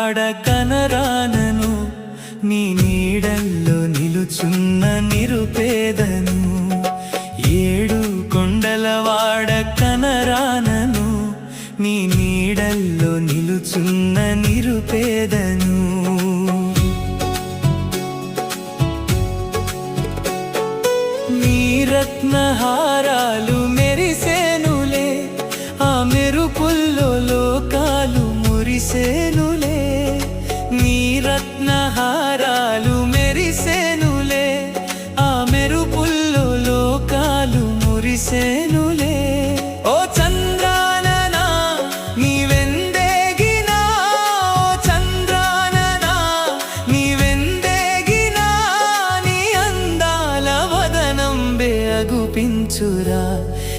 వాడ కనరానను, నీ నీడల్లో నిలుచున్న నిరుపేదను. ఏడు కొండల వాడ కనరానను, నీ నీడల్లో నిలుచున్న నిరుపేదను. నీ రత్నహారాలు మెరిసేనులే, ఆ మెరుపుల్లో లోకాలు మురిసే.